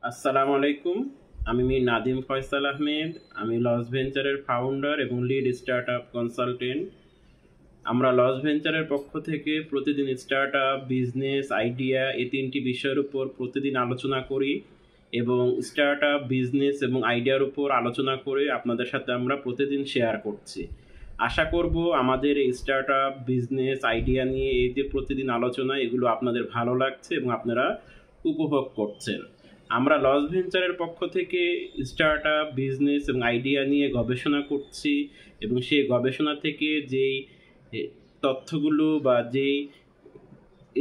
আসসালামু আলাইকুম। আমি মির নাদিম ফয়সাল আহমেদ। আমি লস ভেঞ্চারের ফাউন্ডার এবং লিড স্টার্টআপ কনসালটেন্ট। আমরা লস ভেঞ্চারের পক্ষ থেকে প্রতিদিন স্টার্টআপ, বিজনেস, আইডিয়া এই তিনটি বিষয়ের উপর প্রতিদিন আলোচনা করি এবং স্টার্টআপ, বিজনেস এবং আইডিয়ার উপর আলোচনা করে আপনাদের সাথে আমরা প্রতিদিন শেয়ার করছি। আশা করব আমাদের এই স্টার্টআপ, বিজনেস, আইডিয়া নিয়ে এই যে প্রতিদিন আলোচনা, এগুলো আপনাদের ভালো লাগছে এবং আপনারা উপভোগ করছেন। আমরা লস ভেঞ্চারের পক্ষ থেকে স্টার্টআপ, বিজনেস এবং আইডিয়া নিয়ে গবেষণা করছি এবং সেই গবেষণা থেকে যেই তথ্যগুলো বা যেই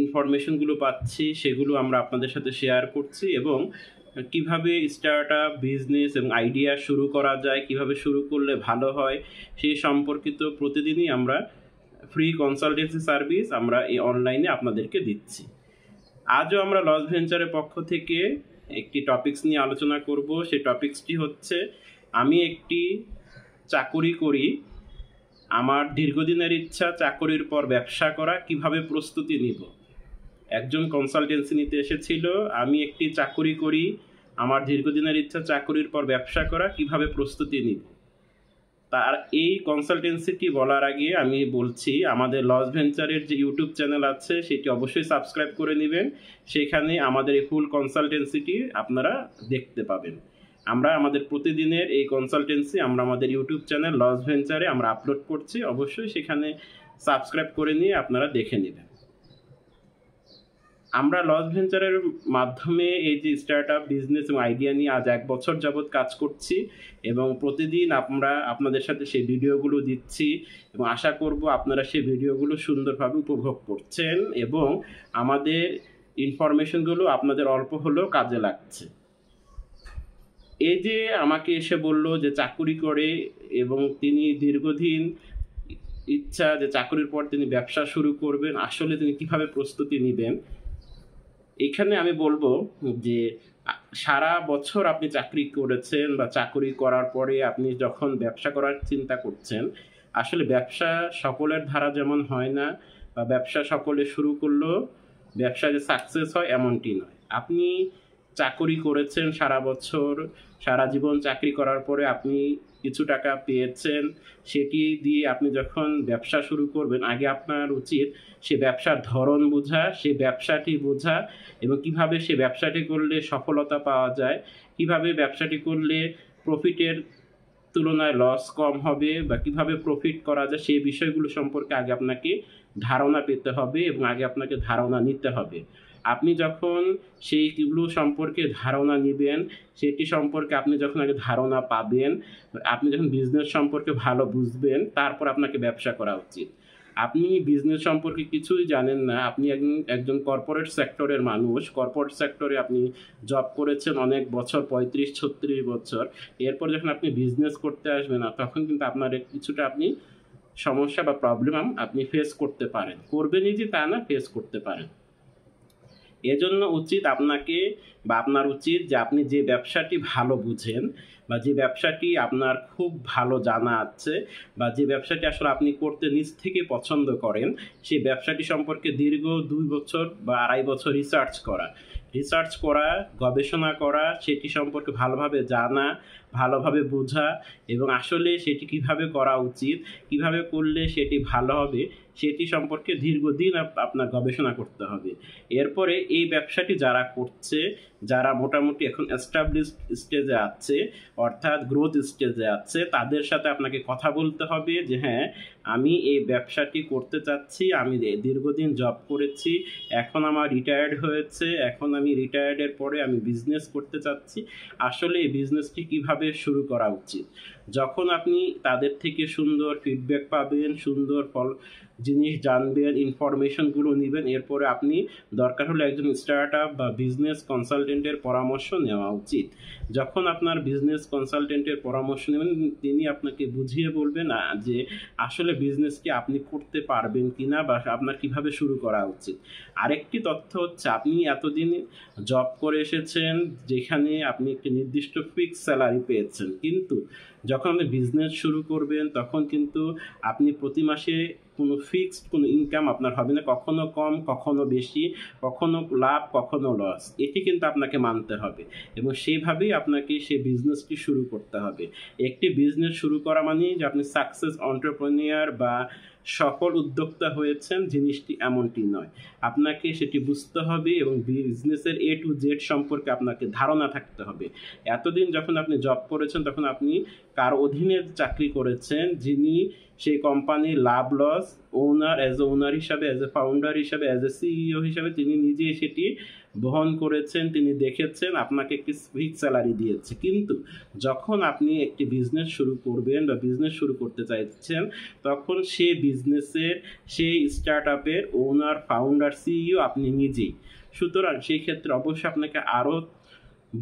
ইনফরমেশনগুলো পাচ্ছি সেগুলো আমরা আপনাদের সাথে শেয়ার করছি এবং কিভাবে স্টার্টআপ, বিজনেস এবং আইডিয়া শুরু করা যায়, কিভাবে শুরু করলে ভালো হয় সেই সম্পর্কিত প্রতিদিনই আমরা ফ্রি কনসালটেন্সি সার্ভিস আমরা এই অনলাইনে আপনাদেরকে দিচ্ছি। আজও আমরা লস ভেঞ্চারের পক্ষ থেকে একটি টপিকস নিয়ে আলোচনা করব। সেই টপিকসটি হচ্ছে, আমি একটি চাকুরি করি, আমার দীর্ঘদিনের ইচ্ছা চাকুরির পর ব্যবসা করা, কিভাবে প্রস্তুতি নিব। একজন কনসালটেন্সি নিতে এসেছিল, আমি একটি চাকুরি করি, আমার দীর্ঘদিনের ইচ্ছা চাকুরির পর ব্যবসা করা, কিভাবে প্রস্তুতি নিব। তার এই কনসালটেন্সিটি বলার আগে আমি বলছি, আমাদের লস ভেঞ্চারের যে ইউটিউব চ্যানেল আছে সেটি অবশ্যই সাবস্ক্রাইব করে নেবেন। সেখানে আমাদের এই ফুল কনসালটেন্সিটি আপনারা দেখতে পাবেন। আমরা আমাদের প্রতিদিনের এই কনসালটেন্সি আমরা আমাদের ইউটিউব চ্যানেল লস ভেঞ্চারে আমরা আপলোড করছি, অবশ্যই সেখানে সাবস্ক্রাইব করে নিয়ে আপনারা দেখে নেবেন। আমরা লস ভেঞ্চারের মাধ্যমে এই যে স্টার্টআপ, বিজনেস এবং আইডিয়া নিয়ে আজ 1 বছর যাবৎ কাজ করছি এবং প্রতিদিন আমরা আপনাদের সাথে সেই ভিডিওগুলো দিচ্ছি এবং আশা করব আপনারা সেই ভিডিওগুলো সুন্দরভাবে উপভোগ করছেন এবং আমাদের ইনফরমেশনগুলো আপনাদের অল্প হলেও কাজে লাগছে। এই যে আমাকে এসে বলল যে চাকুরি করে এবং তিনি দীর্ঘদিন ইচ্ছা যে চাকুরির পর তিনি ব্যবসা শুরু করবেন, আসলে তিনি কিভাবে প্রস্তুতি নেবেন। এখানে আমি বলবো যে সারা বছর আপনি চাকরি করেছেন বা চাকরি করার পরে আপনি যখন ব্যবসা করার চিন্তা করছেন, আসলে ব্যবসা সকলের ধারা যেমন হয় না বা ব্যবসা সকলে শুরু করলেও ব্যবসা যে সাকসেস হয় এমনটি নয়। আপনি চাকরি করেছেন সারা বছর, সারা জীবন চাকরি করার পরে আপনি কিছু টাকা পেয়েছেন, সেটি দিয়ে আপনি যখন ব্যবসা শুরু করবেন, আগে আপনার উচিত সে ব্যবসার ধরন বোঝা, সে ব্যবসাটি বোঝা এবং কিভাবে সে ব্যবসাটি করলে সফলতা পাওয়া যায়, কিভাবে ব্যবসাটি করলে প্রফিটের তুলনায় লস কম হবে বা কিভাবে প্রফিট করা যায়, সেই বিষয়গুলো সম্পর্কে আগে আপনাকে ধারণা পেতে হবে এবং আগে আপনাকে ধারণা নিতে হবে। আপনি যখন সেইগুলো সম্পর্কে ধারণা নেবেন, সেটি সম্পর্কে আপনি যখন আগে ধারণা পাবেন, আপনি যখন বিজনেস সম্পর্কে ভালো বুঝবেন, তারপর আপনাকে ব্যবসা করা উচিত। আপনি বিজনেস সম্পর্কে কিছুই জানেন না, আপনি একজন কর্পোরেট সেক্টরের মানুষ, কর্পোরেট সেক্টরে আপনি জব করেছেন অনেক বছর, 35-36 বছর, এরপর যখন আপনি বিজনেস করতে আসবেন না, তখন কিন্তু আপনার কিছুটা আপনি সমস্যা বা প্রবলেম আপনি ফেস করতে পারেন, করবেনই যে তা না, ফেস করতে পারেন। এজন্য উচিত আপনাকে বা আপনার উচিত যে আপনি যে ব্যবসাটি ভালো বুঝেন বা যে ব্যবসাটি আপনার খুব ভালো জানা আছে বা যে ব্যবসাটি আসলে আপনি করতে নিজ থেকে পছন্দ করেন, সেই ব্যবসাটি সম্পর্কে দীর্ঘ 2 বছর বা 2.5 বছর রিসার্চ করা, গবেষণা করা, সেটি সম্পর্কে ভালোভাবে জানা, ভালোভাবে বোঝা এবং আসলে সেটি কিভাবে করা উচিত, কিভাবে করলে সেটি ভালো হবে, সেটি সম্পর্কে দীর্ঘদিন আপনার গবেষণা করতে হবে। এরপরে এই ব্যবসাটি যারা করছে, যারা মোটামুটি এখন এস্টাবলিশড স্টেজে আছে, অর্থাৎ গ্রোথ স্টেজে আছে, তাদের সাথে আপনাকে কথা বলতে হবে যে হ্যাঁ, আমি এই ব্যবসাটি করতে চাচ্ছি, আমি দীর্ঘদিন জব করেছি, এখন আমার রিটায়ার্ড হয়েছে, এখন আমি রিটায়ার্ডের পরে আমি বিজনেস করতে চাচ্ছি, আসলে এই বিজনেসটি কিভাবে শুরু করা উচিত। যখন আপনি তাদের থেকে সুন্দর ফিডব্যাক পাবেন, সুন্দর জিনিস জানবেন, ইনফরমেশনগুলো নেবেন, এরপরে আপনি দরকার হলে একজন স্টার্টআপ বা বিজনেস কনসালটেন্টের পরামর্শ নেওয়া উচিত। যখন আপনার বিজনেস কনসালটেন্টের পরামর্শ নেবেন, তিনি আপনাকে বুঝিয়ে বলবেন যে আসলে বিজনেসকে আপনি করতে পারবেন কিনা বা আপনার কিভাবে শুরু করা উচিত। আরেকটি তথ্য হচ্ছে, আপনি এতদিন জব করে এসেছেন যেখানে আপনি একটি নির্দিষ্ট ফিক্স স্যালারি পেয়েছেন, কিন্তু যখন আপনি বিজনেস শুরু করবেন তখন কিন্তু আপনি প্রতি মাসে কোনো ফিক্সড কোনো ইনকাম আপনার হবে না, কখনো কম কখনো বেশি, কখনো লাভ কখনো লস, এটি কিন্তু আপনাকে মানতে হবে এবং সেইভাবেই আপনাকে সেই বিজনেসটি শুরু করতে হবে। একটি বিজনেস শুরু করা মানেই যে আপনি সাকসেস এন্টারপ্রেনিউর বা সফল উদ্যোক্তা হয়েছেন, জিনিসটি এমনটি নয়। আপনাকে সেটি বুঝতে হবে এবং বিজনেসের A to Z সম্পর্কে আপনাকে ধারণা থাকতে হবে। এতদিন যখন আপনি জব করেছেন তখন আপনি কার অধীনে চাকরি করেছেন, যিনি সেই কোম্পানির লাভ লস ওনার ওনার হিসাবে, অ্যাজ এ ফাউন্ডার হিসাবে, অ্যাজ এ সিইও হিসাবে তিনি নিজে সেটি বহন করেছেন, তিনি দেখেছেন, আপনাকে একটি ফিক্স স্যালারি দিয়েছে। কিন্তু যখন আপনি একটি বিজনেস শুরু করবেন বা বিজনেস শুরু করতে চাইছেন, তখন সেই বিজনেসের সেই স্টার্ট আপের ওনার, ফাউন্ডার, সিইও আপনি নিজেই। সুতরাং সেই ক্ষেত্রে অবশ্যই আপনাকে আরও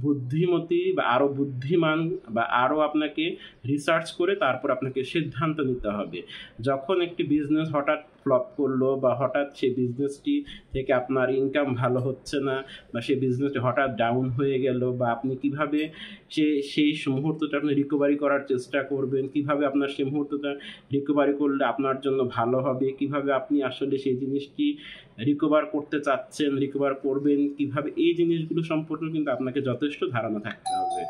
বুদ্ধিমতী বা আরও বুদ্ধিমান বা আরও আপনাকে রিসার্চ করে তারপর আপনাকে সিদ্ধান্ত নিতে হবে। যখন একটি বিজনেস হঠাৎ ফ্লপ করলো বা হঠাৎ সেই বিজনেসটি থেকে আপনার ইনকাম ভালো হচ্ছে না বা সেই বিজনেসটি হঠাৎ ডাউন হয়ে গেল, বা আপনি কিভাবে সেই মুহূর্তটা আপনি রিকভারি করার চেষ্টা করবেন, কিভাবে আপনার সেই মুহূর্তটা রিকভারি করলে আপনার জন্য ভালো হবে, কিভাবে আপনি আসলে সেই জিনিসটি রিকভার করতে চাচ্ছেন, রিকভার করবেন কিভাবে, এই জিনিসগুলো সম্পর্কে কিন্তু আপনাকে যথেষ্ট ধারণা থাকতে হবে।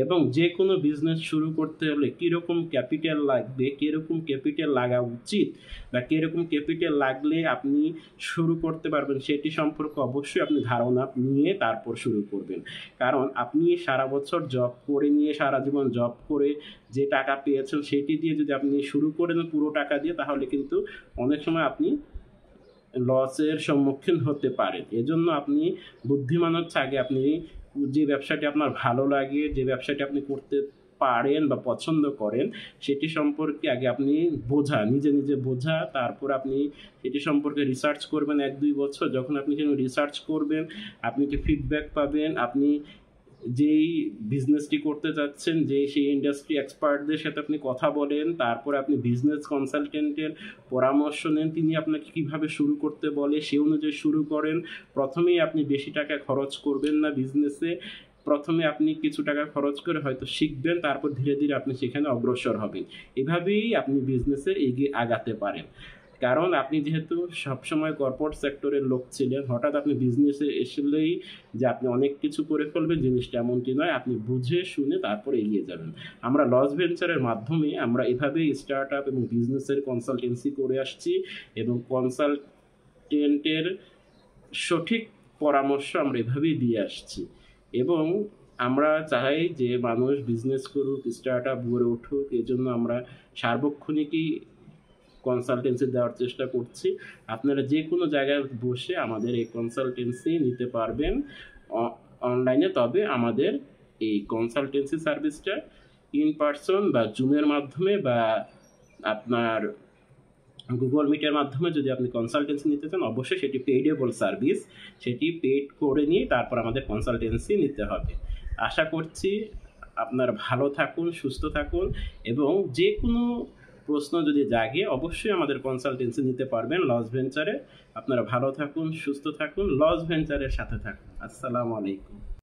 এবং যে কোনো বিজনেস শুরু করতে হলে কীরকম ক্যাপিটাল লাগবে, কীরকম ক্যাপিটাল লাগা উচিত বা কীরকম ক্যাপিটাল লাগলে আপনি শুরু করতে পারবেন, সেটি সম্পর্কে অবশ্যই আপনি ধারণা নিয়ে তারপর শুরু করবেন। কারণ আপনি সারা বছর জব করে নিয়ে, সারা জীবন জব করে যে টাকা পেয়েছেন সেটি দিয়ে যদি আপনি শুরু করেন পুরো টাকা দিয়ে, তাহলে কিন্তু অনেক সময় আপনি লসের সম্মুখীন হতে পারেন। এজন্য আপনি বুদ্ধিমান হচ্ছে আগে আপনি যে ব্যবসাটি আপনার ভালো লাগে, যে ব্যবসাটি আপনি করতে পারেন বা পছন্দ করেন, সেটি সম্পর্কে আগে আপনি নিজে নিজে বোঝা, তারপর আপনি সেটি সম্পর্কে রিসার্চ করবেন 1-2 বছর। যখন আপনি রিসার্চ করবেন, আপনি কি ফিডব্যাক পাবেন, আপনি যেই বিজনেসটি করতে যাচ্ছেন, সেই ইন্ডাস্ট্রি এক্সপার্টদের সাথে আপনি কথা বলেন, তারপরে আপনি বিজনেস কনসালটেন্টের পরামর্শ নেন, তিনি আপনাকে কিভাবে শুরু করতে বলে সেই অনুযায়ী শুরু করেন। প্রথমেই আপনি বেশি টাকা খরচ করবেন না বিজনেসে, প্রথমে আপনি কিছু টাকা খরচ করে হয়তো শিখবেন, তারপর ধীরে ধীরে আপনি সেখানে অগ্রসর হবেন। এভাবেই আপনি বিজনেসে এগিয়ে আগাতে পারেন। কারণ আপনি যেহেতু সবসময় কর্পোরেট সেক্টরের লোক ছিলেন, হঠাৎ আপনি বিজনেসে এসলেই যে আপনি অনেক কিছু করে ফেলবেন, জিনিসটা এমনটি নয়। আপনি বুঝে শুনে তারপরে এগিয়ে যাবেন। আমরা লস ভেঞ্চারের মাধ্যমে আমরা এভাবেই স্টার্ট আপ এবং বিজনেসের কনসালটেন্সি করে আসছি এবং কনসালটেন্টের সঠিক পরামর্শ আমরা এভাবেই দিয়ে আসছি এবং আমরা চাই যে মানুষ বিজনেস করুক, স্টার্ট আপ গড়ে উঠুক। এজন্য আমরা সার্বক্ষণিকই কনসালটেন্সি দেওয়ার চেষ্টা করছি। আপনারা যে কোনো জায়গায় বসে আমাদের এই কনসালটেন্সি নিতে পারবেন অনলাইনে। তবে আমাদের এই কনসালটেন্সি সার্ভিসটা ইন পারসন বা জুমের মাধ্যমে বা আপনার গুগল মিটের মাধ্যমে যদি আপনি কনসালটেন্সি নিতে চান, অবশ্যই সেটি পেইডেবল সার্ভিস, সেটি পেইড করে নিয়ে তারপর আমাদের কনসালটেন্সি নিতে হবে। আশা করছি আপনারা ভালো থাকুন, সুস্থ থাকুন এবং যে কোনো প্রশ্ন যদি জাগে অবশ্যই আমাদের কনসালটেন্সি নিতে পারবেন লস ভেঞ্চারে। আপনারা ভালো থাকুন, সুস্থ থাকুন, লস ভেঞ্চারের সাথে থাকুন। আসসালামু আলাইকুম।